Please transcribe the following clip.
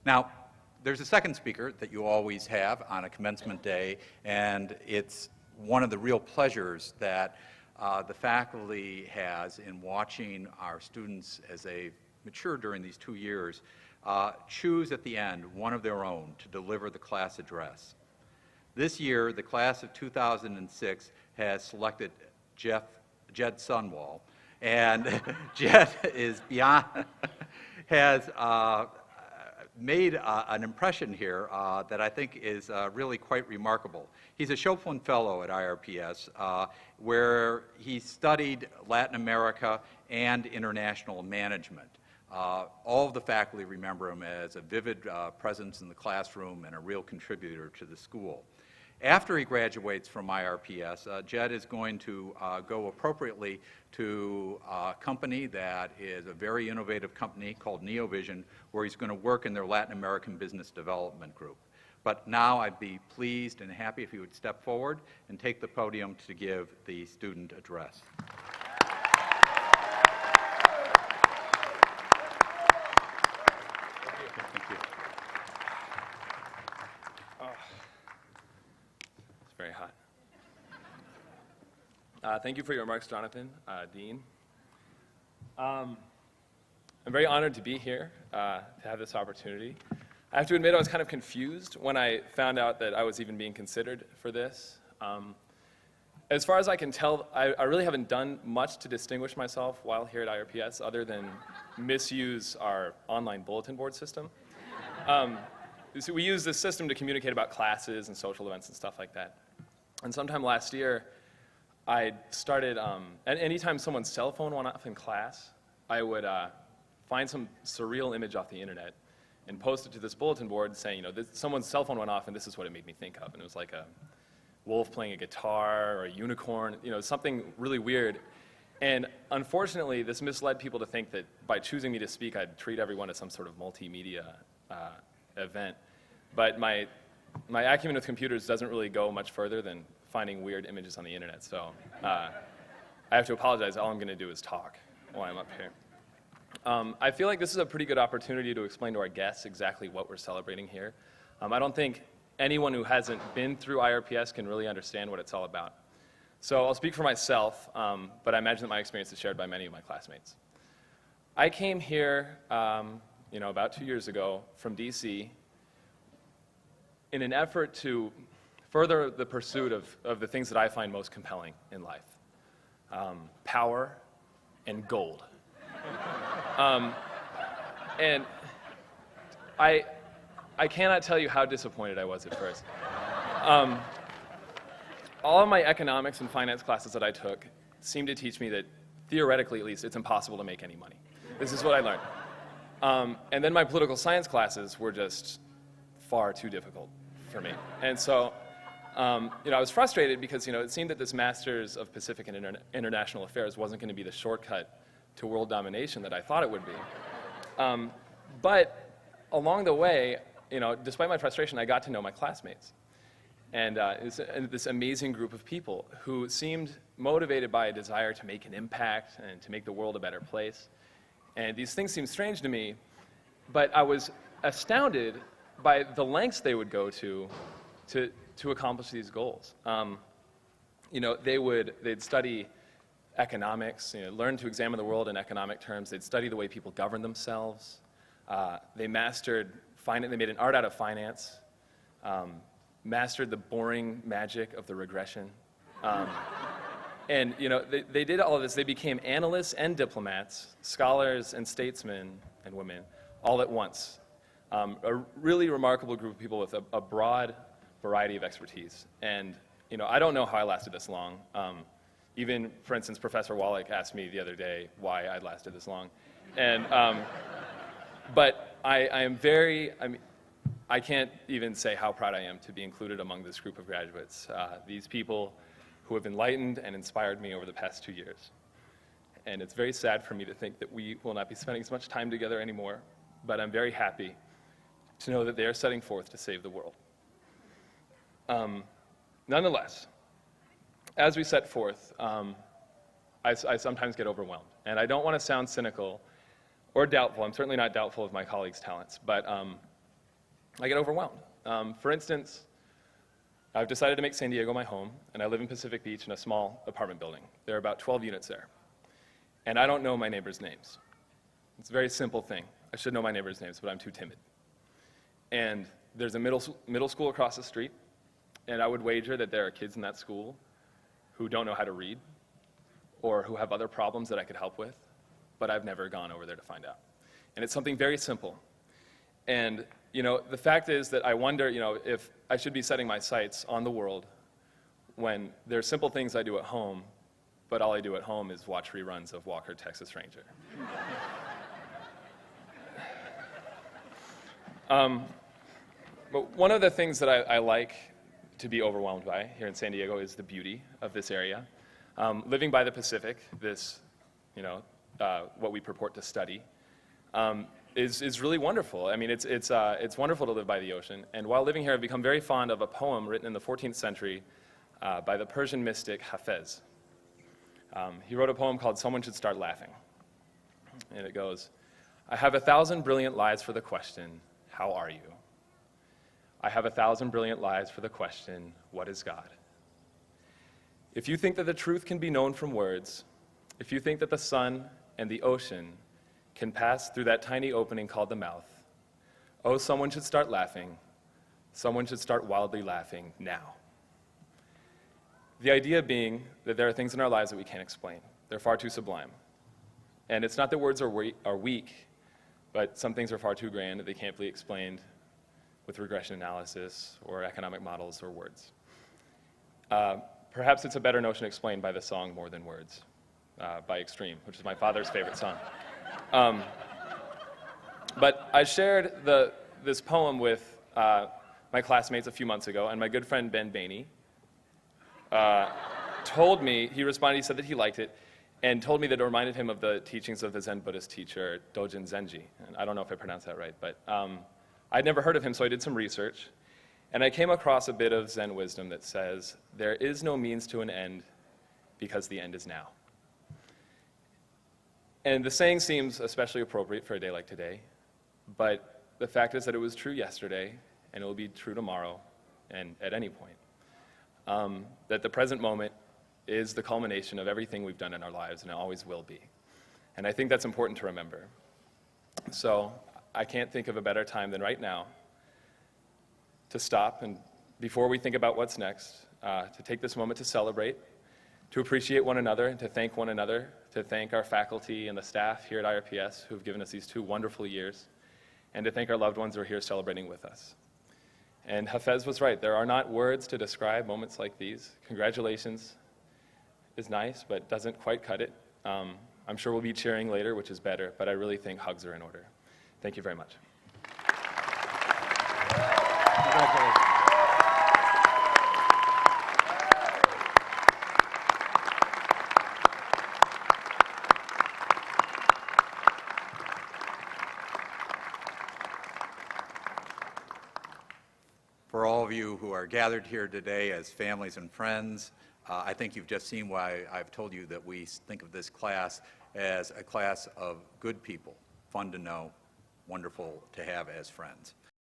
Now, there's a second speaker that you always have on a commencement day, and it's one of the real pleasures that the faculty has in watching our students as they mature during these 2 years choose at the end one of their own to deliver the class address. This year, the class of 2006 has selected Jed Sundwall, and Jed is has made an impression here that I think is really quite remarkable. He's a Chopin Fellow at IRPS, where he studied Latin America and international management. All of the faculty remember him as a vivid presence in the classroom and a real contributor to the school. After he graduates from IRPS, Jed is going to go appropriately to a company that is a very innovative company called NeoVision, where he's going to work in their Latin American Business Development Group. But now I'd be pleased and happy if he would step forward and take the podium to give the student address. Thank you. Very hot. Thank you for your remarks, Jonathan, Dean. I'm very honored to be here, to have this opportunity. I have to admit I was kind of confused when I found out that I was even being considered for this. As far as I can tell, I really haven't done much to distinguish myself while here at IRPS other than misuse our online bulletin board system. So we use this system to communicate about classes and social events and stuff like that. And sometime last year, I started, anytime someone's cell phone went off in class, I would find some surreal image off the internet and post it to this bulletin board saying, someone's cell phone went off and this is what it made me think of. And it was like a wolf playing a guitar or a unicorn, something really weird. And unfortunately, this misled people to think that by choosing me to speak, I'd treat everyone as some sort of multimedia event. But my acumen with computers doesn't really go much further than finding weird images on the internet. So I have to apologize. All I'm going to do is talk while I'm up here. I feel like this is a pretty good opportunity to explain to our guests exactly what we're celebrating here. I don't think anyone who hasn't been through IRPS can really understand what it's all about. So I'll speak for myself, but I imagine that my experience is shared by many of my classmates. I came here about 2 years ago from DC in an effort to further the pursuit of the things that I find most compelling in life. Power and gold. And I cannot tell you how disappointed I was at first. All of my economics and finance classes that I took seemed to teach me that, theoretically at least, it's impossible to make any money. This is what I learned. And then my political science classes were just far too difficult for me. And so, I was frustrated because, it seemed that this Master's of Pacific and International Affairs wasn't going to be the shortcut to world domination that I thought it would be. But along the way, despite my frustration, I got to know my classmates. And it's this amazing group of people who seemed motivated by a desire to make an impact and to make the world a better place. And these things seemed strange to me, but I was astounded by the lengths they would go to accomplish these goals. They'd study economics, learn to examine the world in economic terms. They'd study the way people govern themselves. They mastered finance. They made an art out of finance. Mastered the boring magic of the regression. And they did all of this. They became analysts and diplomats, scholars and statesmen and women, all at once. A really remarkable group of people with a broad variety of expertise. And I don't know how I lasted this long. Even, for instance, Professor Wallach asked me the other day why I'd lasted this long. And but I can't even say how proud I am to be included among this group of graduates. These people who have enlightened and inspired me over the past 2 years. And it's very sad for me to think that we will not be spending as much time together anymore, but I'm very happy to know that they are setting forth to save the world. Nonetheless, as we set forth, I sometimes get overwhelmed. And I don't want to sound cynical or doubtful. I'm certainly not doubtful of my colleagues' talents, but I get overwhelmed. For instance, I've decided to make San Diego my home, and I live in Pacific Beach in a small apartment building. There are about 12 units there. And I don't know my neighbors' names. It's a very simple thing. I should know my neighbors' names, but I'm too timid. And there's a middle school across the street, and I would wager that there are kids in that school who don't know how to read or who have other problems that I could help with, but I've never gone over there to find out. And it's something very simple. And the fact is that I wonder, if I should be setting my sights on the world when there are simple things I do at home, but all I do at home is watch reruns of Walker, Texas Ranger. But one of the things that I like to be overwhelmed by here in San Diego is the beauty of this area. Living by the Pacific, this, what we purport to study, is really wonderful. I mean, it's wonderful to live by the ocean. And while living here, I've become very fond of a poem written in the 14th century by the Persian mystic Hafez. He wrote a poem called "Someone Should Start Laughing." And it goes, "I have 1,000 brilliant lies for the question, how are you? I have 1,000 brilliant lies for the question, what is God? If you think that the truth can be known from words, if you think that the sun and the ocean can pass through that tiny opening called the mouth, oh, someone should start laughing. Someone should start wildly laughing now." The idea being that there are things in our lives that we can't explain. They're far too sublime. And it's not that words are weak, but some things are far too grand that they can't be explained with regression analysis or economic models or words. Perhaps it's a better notion explained by the song More Than Words by Extreme, which is my father's favorite song. But I shared this poem with my classmates a few months ago, and my good friend Ben Bainey told me, he responded, he said that he liked it, and told me that it reminded him of the teachings of the Zen Buddhist teacher, Dogen Zenji. And I don't know if I pronounced that right, but I'd never heard of him, so I did some research. And I came across a bit of Zen wisdom that says, there is no means to an end because the end is now. And the saying seems especially appropriate for a day like today, but the fact is that it was true yesterday, and it will be true tomorrow, and at any point. That the present moment is the culmination of everything we've done in our lives, and it always will be. And I think that's important to remember. So I can't think of a better time than right now to stop, and before we think about what's next, to take this moment to celebrate, to appreciate one another, and to thank one another, to thank our faculty and the staff here at IRPS who have given us these 2 wonderful years, and to thank our loved ones who are here celebrating with us. And Hafez was right. There are not words to describe moments like these. Congratulations is nice, but doesn't quite cut it. I'm sure we'll be cheering later, which is better, but I really think hugs are in order. Thank you very much. Congratulations. For all of you who are gathered here today as families and friends, I think you've just seen why I've told you that we think of this class as a class of good people, fun to know, wonderful to have as friends.